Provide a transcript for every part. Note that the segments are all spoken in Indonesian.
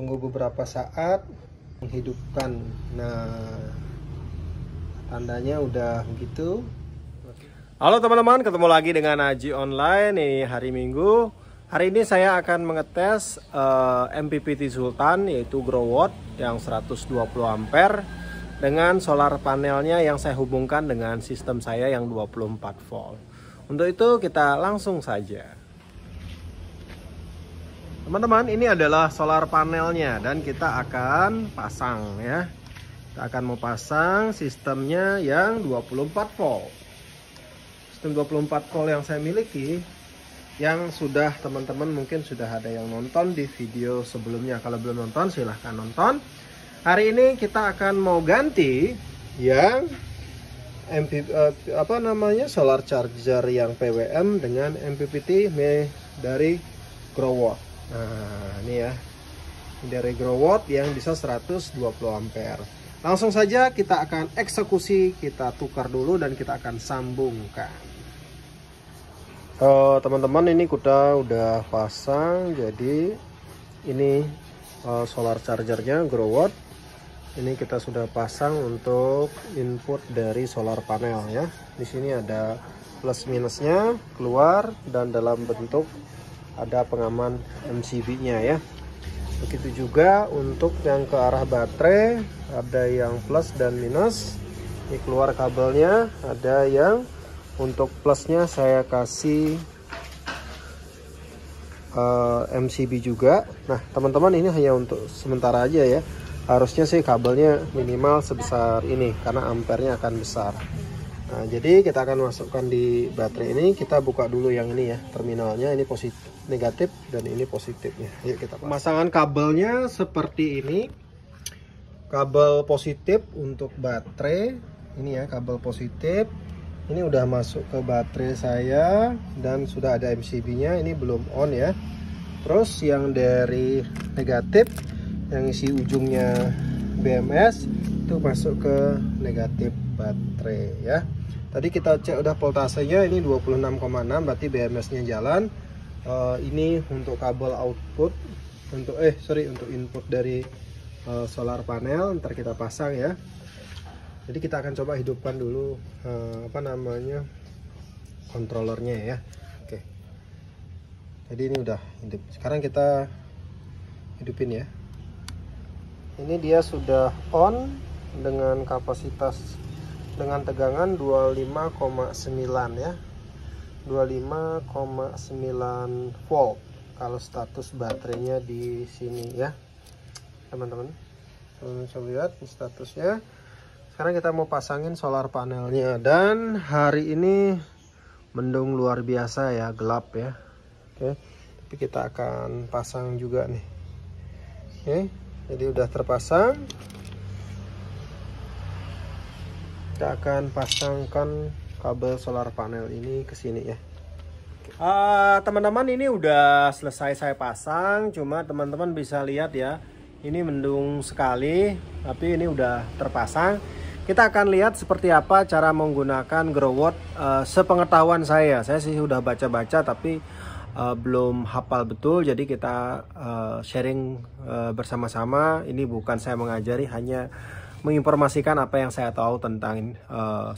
Tunggu beberapa saat menghidupkan. Nah, tandanya udah begitu. Halo teman-teman, ketemu lagi dengan Aji Online. Ini hari Minggu. Hari ini saya akan mengetes MPPT Sultan, yaitu grow watt yang 120 ampere dengan solar panelnya yang saya hubungkan dengan sistem saya yang 24 volt. Untuk itu kita langsung saja. Teman-teman, ini adalah solar panelnya dan kita akan pasang ya. Kita akan mau pasang sistemnya yang 24 volt. Sistem 24 volt yang saya miliki, yang sudah teman-teman mungkin sudah ada yang nonton di video sebelumnya. Kalau belum nonton silahkan nonton. Hari ini kita akan mau ganti yang solar charger yang PWM dengan MPPT dari grow watt. Nah, ini ya. Dari grow watt yang bisa 120 ampere. Langsung saja kita akan eksekusi, kita tukar dulu dan kita akan sambungkan. Teman-teman, ini kita udah pasang. Jadi ini solar chargernya grow watt. Ini kita sudah pasang untuk input dari solar panel ya. Di sini ada plus minusnya keluar dan dalam bentuk ada pengaman MCB-nya ya. Begitu juga untuk yang ke arah baterai, ada yang plus dan minus. Ini keluar kabelnya, ada yang untuk plusnya saya kasih MCB juga. Nah teman-teman, ini hanya untuk sementara aja ya. Harusnya sih kabelnya minimal sebesar ini karena ampernya akan besar. Nah, jadi kita akan masukkan di baterai ini. Kita buka dulu yang ini ya, terminalnya. Ini positif, negatif, dan ini positifnya. Yuk kita pemasangan kabelnya seperti ini. Kabel positif untuk baterai. Ini ya, kabel positif. Ini udah masuk ke baterai saya dan sudah ada MCB-nya. Ini belum on ya. Terus yang dari negatif, yang isi ujungnya BMS itu masuk ke negatif baterai ya. Tadi kita cek udah voltasenya, ini 26,6, berarti BMS-nya jalan. Ini untuk kabel output, untuk untuk input dari solar panel. Ntar kita pasang ya. Jadi kita akan coba hidupkan dulu kontrolernya ya. Oke. Jadi ini udah hidup. Sekarang kita hidupin ya. Ini dia sudah on dengan kapasitas, dengan tegangan 25,9 ya, 25,9 volt kalau status baterainya di sini ya teman-teman. Bisa lihat statusnya. Sekarang kita mau pasangin solar panelnya, dan hari ini mendung luar biasa ya, gelap ya. Oke, tapi kita akan pasang juga nih. Oke, jadi udah terpasang. Kita akan pasangkan kabel solar panel ini ke sini ya. Teman-teman, ini udah selesai saya pasang. Cuma teman-teman bisa lihat ya, ini mendung sekali, tapi ini udah terpasang. Kita akan lihat seperti apa cara menggunakan grow watt. Sepengetahuan saya sih udah baca-baca tapi belum hafal betul. Jadi kita sharing bersama-sama. Ini bukan saya mengajari, hanya menginformasikan apa yang saya tahu tentang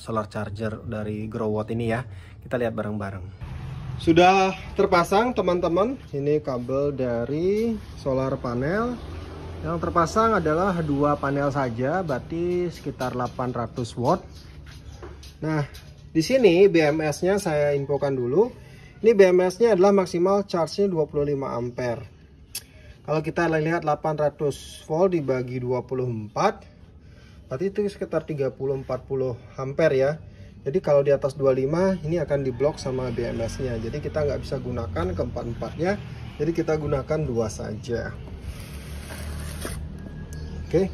solar charger dari grow watt ini ya. Kita lihat bareng-bareng. Sudah terpasang teman-teman. Ini kabel dari solar panel. Yang terpasang adalah dua panel saja, berarti sekitar 800 watt. Nah, di sini BMS-nya saya infokan dulu. Ini BMS-nya adalah maksimal charge-nya 25 ampere. Kalau kita lihat 800 volt dibagi 24, berarti itu sekitar 30-40 ampere ya. Jadi kalau di atas 25 ini akan diblok sama BMS-nya. Jadi kita nggak bisa gunakan keempat-empatnya. Jadi kita gunakan dua saja. Oke.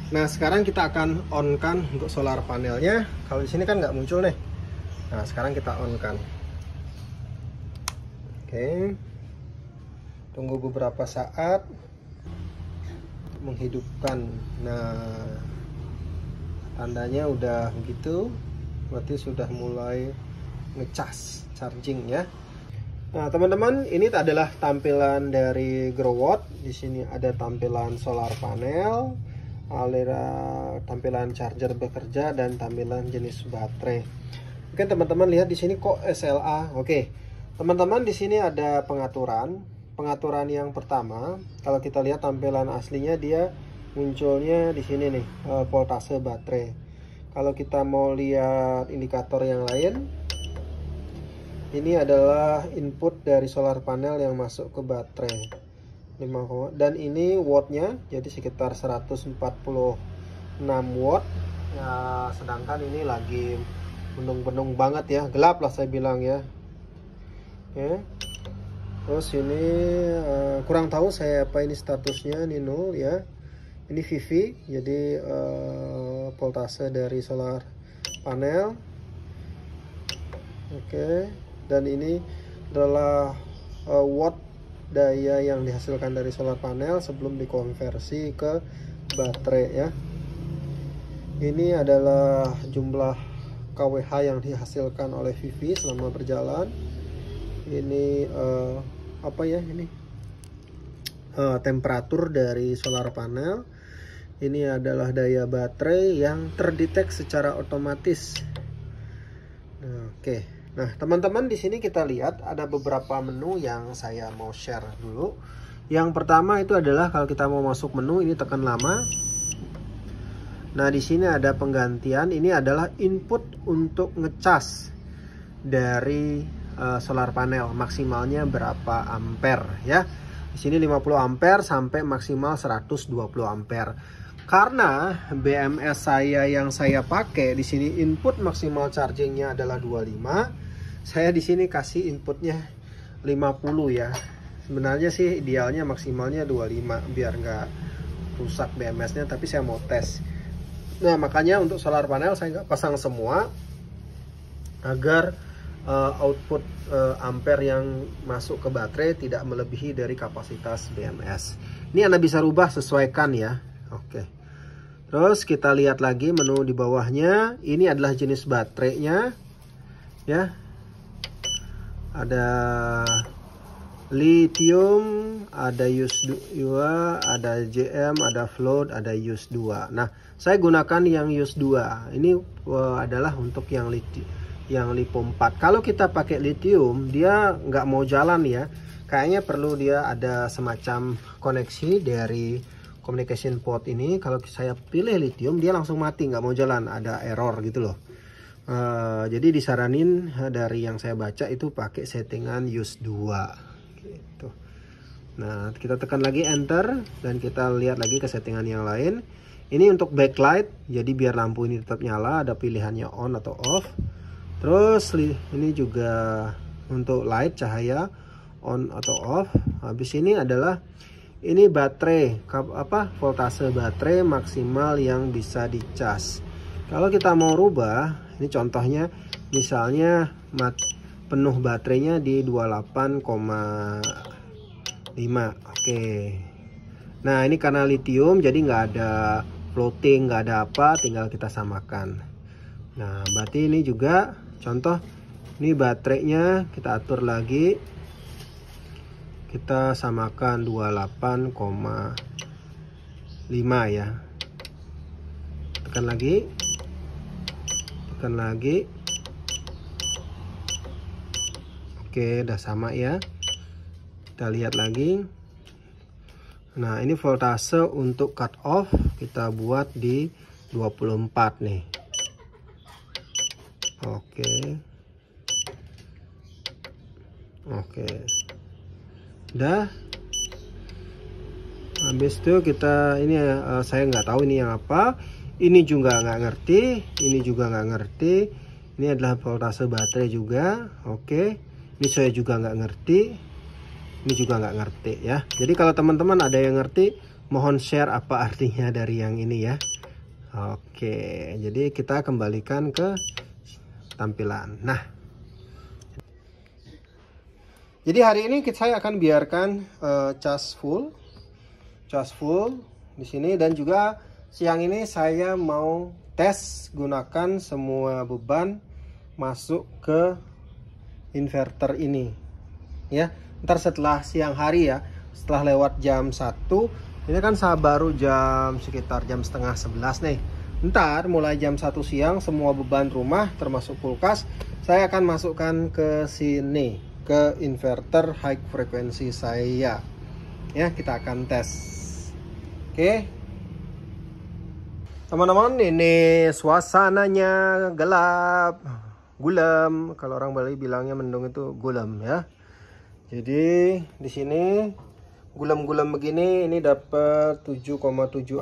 Nah sekarang kita akan on-kan untuk solar panelnya. Kalau di sini kan nggak muncul nih. Nah sekarang kita on-kan. Oke. Tunggu beberapa saat menghidupkan. Nah tandanya udah begitu, berarti sudah mulai ngecas charging ya. Nah, teman-teman, ini adalah tampilan dari Growwatt. Di sini ada tampilan solar panel, tampilan charger bekerja, dan tampilan jenis baterai. Oke, teman-teman lihat di sini kok SLA. Oke, teman-teman, di sini ada pengaturan. Pengaturan yang pertama, kalau kita lihat tampilan aslinya, dia munculnya di sini nih, voltase baterai. Kalau kita mau lihat indikator yang lain, ini adalah input dari solar panel yang masuk ke baterai 5, dan ini wattnya jadi sekitar 146 watt ya, sedangkan ini lagi mendung-mendung banget ya, gelap lah saya bilang ya. Oke, terus ini kurang tahu saya apa ini statusnya, ini 0 ya, ini VV, jadi voltase dari solar panel. Oke, dan ini adalah watt daya yang dihasilkan dari solar panel sebelum dikonversi ke baterai ya. Ini adalah jumlah kWh yang dihasilkan oleh VV selama berjalan. Ini apa ya, ini temperatur dari solar panel. Ini adalah daya baterai yang terdeteksi secara otomatis. Nah, oke. Nah, teman-teman, di sini kita lihat ada beberapa menu yang saya mau share dulu. Yang pertama itu adalah kalau kita mau masuk menu, ini tekan lama. Nah, di sini ada penggantian. Ini adalah input untuk ngecas dari solar panel, maksimalnya berapa ampere ya. Di sini 50 ampere sampai maksimal 120 ampere. Karena BMS saya yang saya pakai di sini input maksimal chargingnya adalah 25. Saya di sini kasih inputnya 50 ya. Sebenarnya sih idealnya maksimalnya 25 biar nggak rusak BMS-nya, tapi saya mau tes. Nah, makanya untuk solar panel saya nggak pasang semua agar output ampere yang masuk ke baterai tidak melebihi dari kapasitas BMS. Ini Anda bisa rubah, sesuaikan ya. Oke. Terus kita lihat lagi menu di bawahnya. Ini adalah jenis baterainya ya. Ada lithium, ada US2, ada JM, ada float, ada US2. Nah, saya gunakan yang US2. Ini adalah untuk yang LiPo 4. Kalau kita pakai lithium, dia nggak mau jalan ya. Kayaknya perlu dia ada semacam koneksi dari communication port ini. Kalau saya pilih lithium, dia langsung mati, nggak mau jalan, ada error gitu loh. Jadi disaranin dari yang saya baca itu pakai settingan US2 gitu. Nah, kita tekan lagi enter dan kita lihat lagi ke settingan yang lain. Ini untuk backlight, jadi biar lampu ini tetap nyala, ada pilihannya on atau off. Terus ini juga untuk light, cahaya, on atau off. Habis ini adalah ini baterai, voltase baterai maksimal yang bisa dicas. Kalau kita mau rubah, ini contohnya misalnya penuh baterainya di 28,5. Oke. Nah, ini karena lithium jadi nggak ada floating, nggak ada apa, tinggal kita samakan. Nah, berarti ini juga contoh, ini baterainya kita atur lagi, kita samakan 28,5 ya. Tekan lagi, tekan lagi. Oke, udah sama ya. Kita lihat lagi. Nah, ini voltase untuk cut off kita buat di 24 nih. Oke. Udah. Habis itu kita ini saya nggak tahu ini yang apa. Ini juga nggak ngerti. Ini juga nggak ngerti. Ini adalah voltase baterai juga. Oke. Ini saya juga nggak ngerti. Ini juga nggak ngerti ya. Jadi kalau teman-teman ada yang ngerti, mohon share apa artinya dari yang ini ya. Oke. Jadi kita kembalikan ke tampilan. Nah, jadi hari ini saya akan biarkan cas full di sini, dan juga siang ini saya mau tes gunakan semua beban masuk ke inverter ini. ya. Ntar setelah siang hari ya, setelah lewat jam 1, ini kan saya baru sekitar jam setengah 11 nih. Ntar mulai jam 1 siang semua beban rumah termasuk kulkas saya akan masukkan ke sini, ke inverter high frekuensi saya. Ya, kita akan tes. Oke. Teman-teman, ini suasananya gelap, gulam. Kalau orang Bali bilangnya mendung itu gulam ya. Jadi di sini gulam-gulam begini, ini dapat 7,7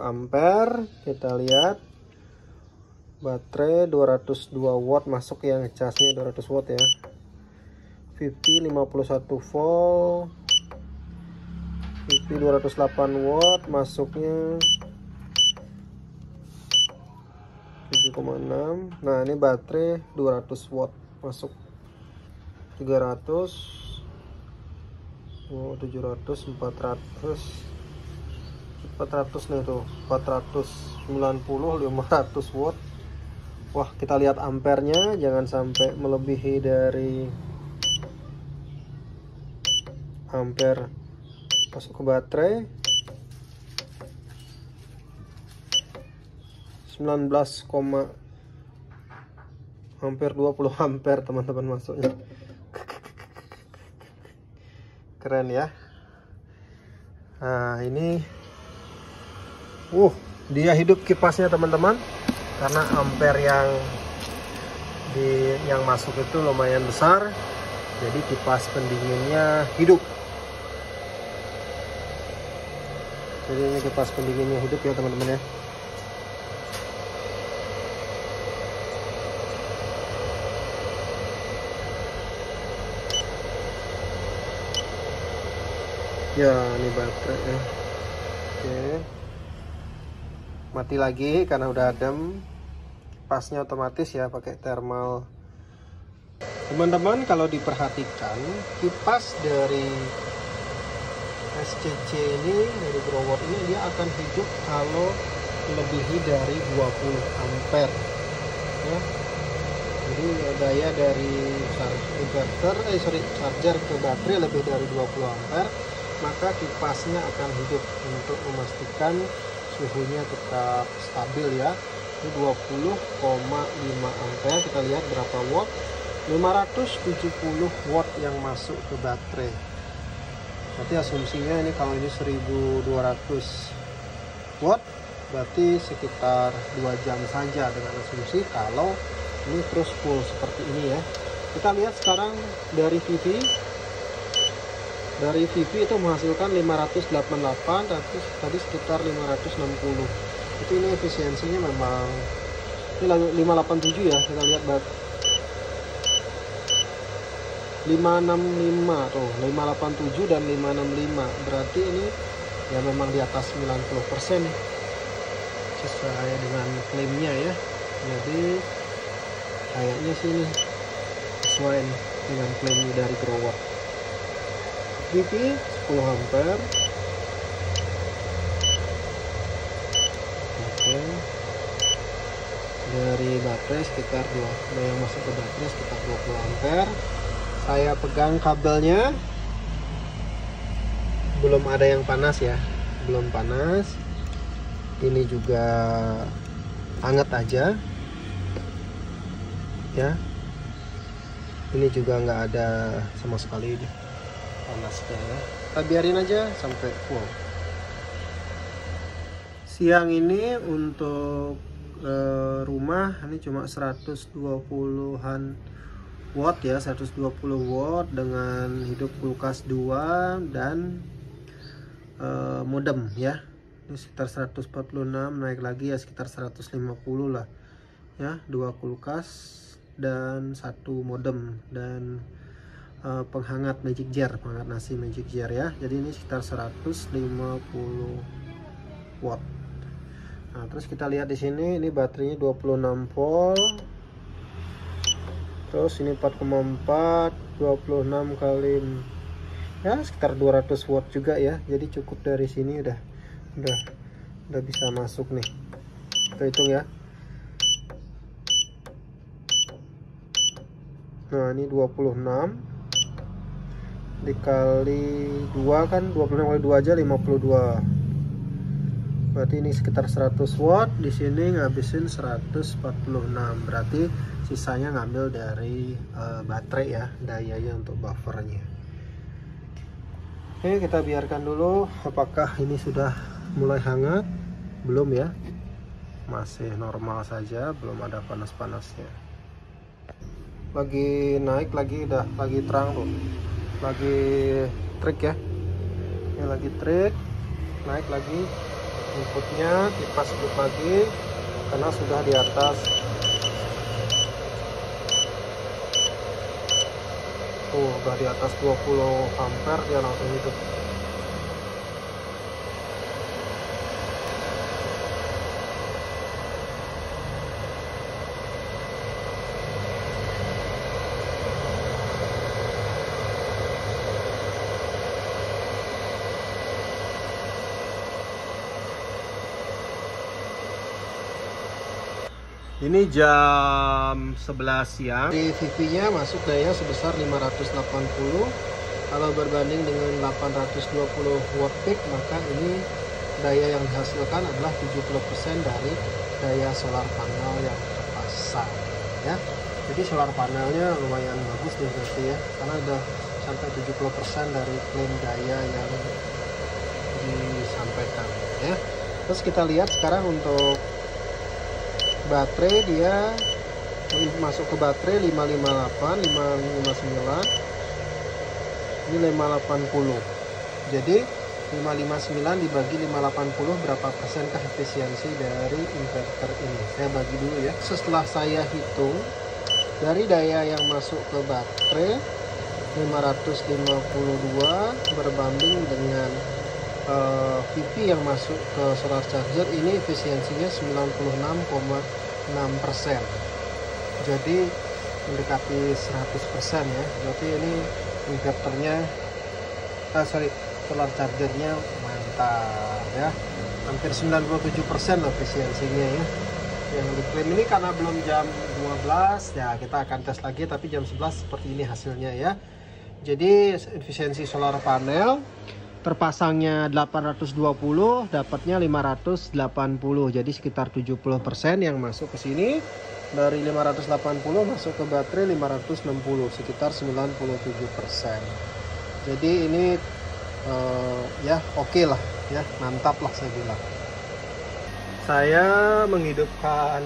ampere. Kita lihat baterai 202 watt masuk, yang casnya 200 watt ya. 51 volt, 208 watt masuknya 7,6. Nah, ini baterai 200 watt masuk 300. 700, 400 nih tuh, 490, 500 watt. Wah, kita lihat ampernya, jangan sampai melebihi dari ampere masuk ke baterai. 19, hampir 20 ampere teman-teman masuknya. Keren ya. Nah, ini dia hidup kipasnya teman-teman, karena ampere yang masuk itu lumayan besar, jadi kipas pendinginnya hidup. Jadi ini kipas pendinginnya hidup ya teman-teman ya. Ya, ini baterai ya. Oke, mati lagi karena udah adem. Kipasnya otomatis ya, pakai thermal. Teman-teman, kalau diperhatikan kipas dari SCC ini, dari grower ini, dia akan hidup kalau melebihi dari 20 ampere ya. Jadi daya dari charger ke baterai lebih dari 20 ampere, maka kipasnya akan hidup untuk memastikan suhunya tetap stabil ya. Ini 20,5 ampere. Kita lihat berapa watt. 570 watt yang masuk ke baterai. Berarti asumsinya ini, kalau ini 1200 watt, berarti sekitar 2 jam saja dengan asumsi kalau ini terus full seperti ini ya. Kita lihat sekarang dari VV. Dari VV itu menghasilkan 588, tadi sekitar 560. Itu ini efisiensinya memang ini 587 ya. Kita lihat 565 tuh, 587 dan 565. Berarti ini ya memang di atas 90% sesuai dengan klaimnya ya. Jadi kayaknya sih ini sesuai dengan klaimnya dari grower. VV 10 ampere. Oke. Dari baterai sekitar yang masuk ke baterai sekitar 20 ampere. Saya pegang kabelnya, belum ada yang panas ya, belum panas. Ini juga hangat aja ya. Ini juga nggak ada sama sekali panasnya ya. Kita biarin aja sampai full. Siang ini untuk rumah ini cuma 120-an watt ya, 120 watt dengan hidup kulkas 2 dan modem ya. Ini sekitar 146, naik lagi ya sekitar 150 lah ya. 2 kulkas dan 1 modem dan penghangat Magic Jar, penghangat nasi Magic Jar ya. Jadi ini sekitar 150 watt. Nah, terus kita lihat di sini, ini baterainya 26 volt. Terus ini 4,4, 26 kali ya sekitar 200 watt juga ya. Jadi cukup dari sini udah bisa masuk nih. Kita hitung ya. Nah, ini 26 dikali 2 kan, 25 kali 2 aja 52. Berarti ini sekitar 100 watt. Di sini ngabisin 146. Berarti sisanya ngambil dari baterai ya, dayanya untuk buffernya. Oke, kita biarkan dulu. Apakah ini sudah mulai hangat? Belum ya, masih normal saja, belum ada panas-panasnya. Lagi naik lagi, udah lagi terang tuh, lagi trik ya. Ini lagi trik, naik lagi inputnya, kipas hidup lagi karena sudah di atas. Tuh udah di atas 20 ampere, dia langsung hidup. Ini jam 11 siang. Di VV-nya masuk daya sebesar 580. Kalau berbanding dengan 820 watt peak, maka ini daya yang dihasilkan adalah 70% dari daya solar panel yang terpasang ya. Jadi solar panelnya lumayan bagus nih berarti ya, karena udah sampai 70% dari klaim daya yang disampaikan ya. Terus kita lihat sekarang untuk baterai, dia masuk ke baterai 558, 559, ini 580. Jadi 559 dibagi 580 berapa persenkah efisiensi dari inverter ini? Saya bagi dulu ya. Setelah saya hitung dari daya yang masuk ke baterai 552 berbanding dengan VP yang masuk ke solar charger, ini efisiensinya 96,6%. Jadi mendekati 100% ya. Berarti ini inverternya solar chargernya mantap ya. Hampir 97% loh efisiensinya ya. Yang diklaim ini karena belum jam 12 ya, kita akan tes lagi, tapi jam 11 seperti ini hasilnya ya. Jadi efisiensi solar panel terpasangnya 820, dapatnya 580, jadi sekitar 70% yang masuk ke sini. Dari 580 masuk ke baterai 560, sekitar 97%. Jadi ini ya oke lah ya, mantap lah saya bilang. Saya menghidupkan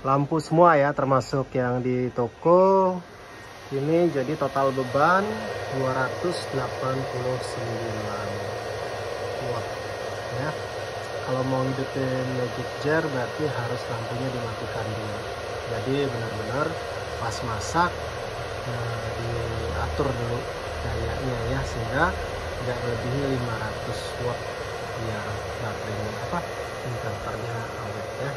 lampu semua ya, termasuk yang di toko. Ini jadi total beban 289 watt ya. Kalau mau hidupin magic jar berarti harus lampunya dimatikan dulu. Jadi benar-benar pas masak diatur dulu dayanya ya, sehingga tidak melebihi 500 watt biar baterainya inverternya awet ya.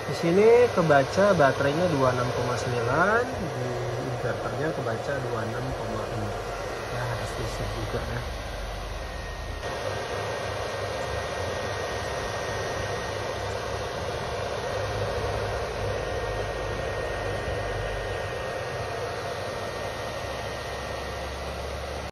Di sini kebaca baterainya 26,9, di inverternya kebaca 26,6 ya, harus diisi juga ya.